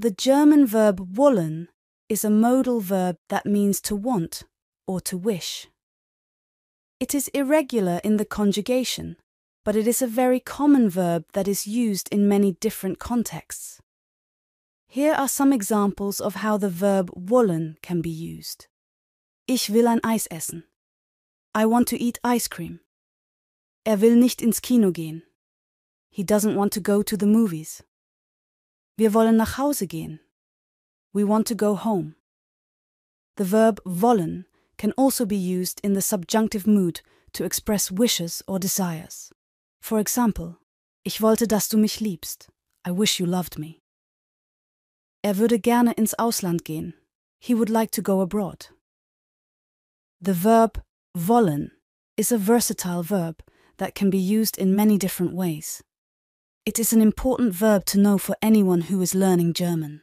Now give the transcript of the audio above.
The German verb wollen is a modal verb that means to want or to wish. It is irregular in the conjugation, but it is a very common verb that is used in many different contexts. Here are some examples of how the verb wollen can be used. Ich will ein Eis essen. I want to eat ice cream. Will nicht ins Kino gehen. He doesn't want to go to the movies. Wir wollen nach Hause gehen. We want to go home. The verb wollen can also be used in the subjunctive mood to express wishes or desires. For example, ich wollte, dass du mich liebst. I wish you loved me. Würde gerne ins Ausland gehen. He would like to go abroad. The verb wollen is a versatile verb that can be used in many different ways. It is an important verb to know for anyone who is learning German.